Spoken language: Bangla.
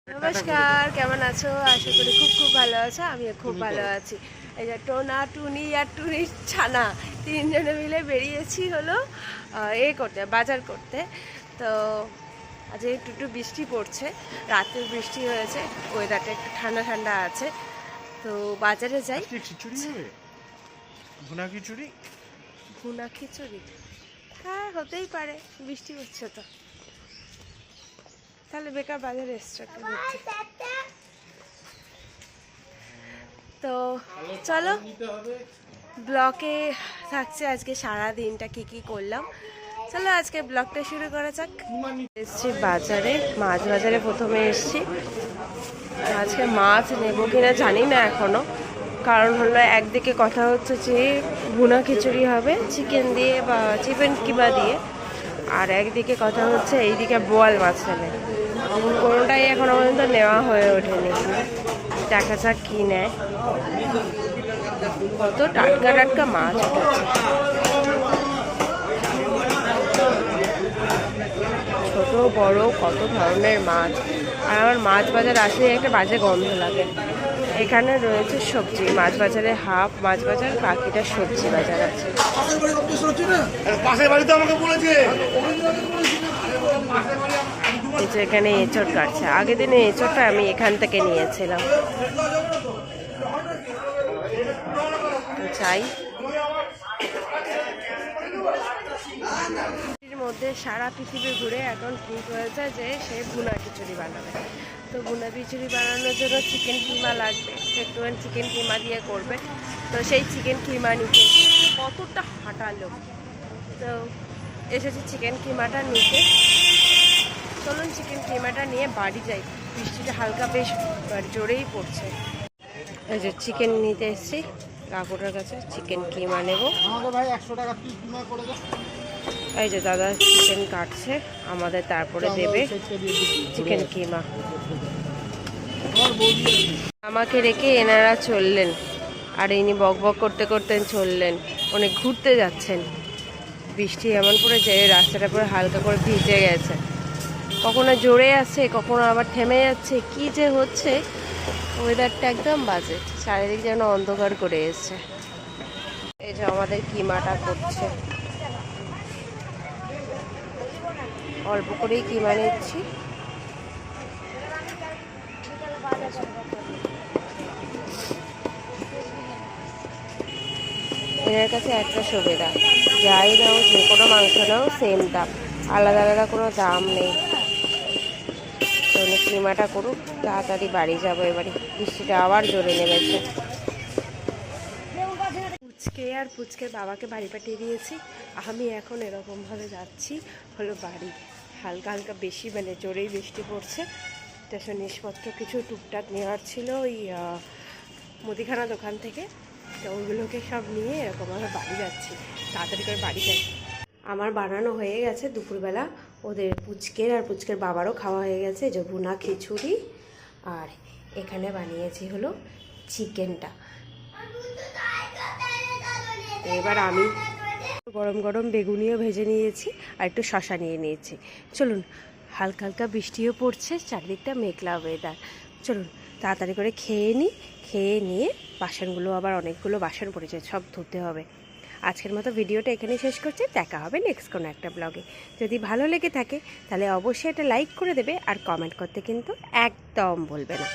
নমস্কার, কেমন আছো? আশা করি খুব খুব ভালো আছো। আমিও খুব ভালো আছি। এই যে টোনা, টুনি আর টুনির ছানা তিনজনে মিলে বেরিয়েছি হলো করতে, বাজার করতে। তো আজ একটু একটু বৃষ্টি পড়ছে, রাতে বৃষ্টি হয়েছে, ওয়েদারটা একটু ঠান্ডা ঠান্ডা আছে। তো বাজারে যাই। ভুনা খিচুড়ি হ্যাঁ হতেই পারে, বৃষ্টি হচ্ছে তো, তাহলে বেকার বাজারে এসছে। তো চলো, ব্লকে থাকছে আজকে সারা দিনটা কি কি করলাম। চলো আজকে ব্লগটা শুরু করা যাক। এসছি বাজারে, মাছ বাজারে প্রথমে এসছি। আজকে মাছ নেবো কিনা জানি না এখনো, কারণ হলো একদিকে কথা হচ্ছে যে ভুনা খিচুড়ি হবে চিকেন দিয়ে বা চিকেন কিমা দিয়ে, আর একদিকে কথা হচ্ছে এইদিকে বোয়াল মাছ নেবে। কোনোটাই এখনো পর্যন্ত নেওয়া হয়ে ওঠেনি। দেখা যাক কি নেয়। কত টাটকা টাটকা মাছ উঠেছে, ছোট বড় কত ধরনের মাছ। আর আমার মাছ বাজার আসলে একটা বাজে গন্ধ লাগে। এখানে রয়েছে সবজি, মাছ বাজারে হাফ মাছ বাজার, বাকিটা সবজি বাজার আছে। এখানে এঁচড় কাটছে, আগের দিনে এঁচড়টা আমি এখান থেকে নিয়েছিলাম। চাই মধ্যে সারা পৃথিবী ঘুরে এখন ঠিক হয়েছে যে সে ভুনা খিচুড়ি বানাবে। তো ভুনা খিচুড়ি বানানোর জন্য চিকেন কিমা লাগবে, একটু চিকেন কিমা দিয়ে করবে। তো সেই চিকেন কিমা নিতে কতটা হাঁটালো, তো এসেছি চিকেন কিমাটা নিতে। চলুন চিকেন কিমাটা নিয়ে বাড়ি যাই। বৃষ্টিটা হালকা বেশ জোরেই পড়ছে। এই যে চিকেন নিতে এসেছি কাকুটার কাছে, চিকেন কিমা নেব। এই যে দাদা চিকেন কাটছে আমাদের, তারপরে দেবে চিকেন কিমা। আমাকে রেখে এনারা চললেন, আর ইনি বক বক করতে করতে চললেন। অনেক ঘুরতে যাচ্ছেন। বৃষ্টি এমন পড়েছে রাস্তাটা পুরো হালকা করে ভিজে গেছে, কখনো জোরে আসছে কখনো আবার থেমে যাচ্ছে। কি যে হচ্ছে, ওয়েদারটা একদম বাজে, চারিদিক যেন অন্ধকার করে এসছে। এই যে আমাদের কিমাটা করছে, অল্প করেই কিমা নিচ্ছি। এনার কাছে একটা সুবিধা, যাই নাও যে কোনো মাংস নাও সেম দাম, আলাদা আলাদা কোনো দাম নেই। তো উনি কিমাটা করুক, তাড়াতাড়ি বাড়ি যাবো এবারে, বৃষ্টিটা আবার জোরে নেমেছে। পুচকে আর পুচকের বাবাকে বাড়ি পাঠিয়ে দিয়েছি। আমি এখন এরকমভাবে যাচ্ছি হলো বাড়ি। হালকা হালকা বেশি জোরেই বৃষ্টি পড়ছে। স্টেশন জিনিসপত্র কিছু টুকটাক নেওয়ার ছিল ওই মুদিখানা দোকান থেকে, তো ওইগুলোকে সব নিয়ে এরকমভাবে বাড়ি যাচ্ছি। তাড়াতাড়ি করে বাড়ি যাই। আমার বানানো হয়ে গেছে দুপুরবেলা, ওদের পুচকের আর পুচকের বাবারও খাওয়া হয়ে গেছে। যে ভুনা খিচুড়ি, আর এখানে বানিয়েছি হলো চিকেনটা। এবার আমি গরম গরম বেগুনিও ভেজে নিয়েছি, আর একটু শশা নিয়ে নিয়েছি। চলুন, হালকা হালকা বৃষ্টিও পড়ছে, চারদিকটা মেঘলা ওয়েদার। চলুন তাড়াতাড়ি করে খেয়ে নিই, খেয়ে নিয়ে বাসনগুলো, আবার অনেকগুলো বাসন পড়েছে, সব ধুতে হবে। আজকের মতো ভিডিওটা এখানেই শেষ করছি। দেখা হবে নেক্সট কোনো একটা ব্লগে। যদি ভালো লেগে থাকে তাহলে অবশ্যই এটা লাইক করে দেবে, আর কমেন্ট করতে কিন্তু একদম ভুলবে না।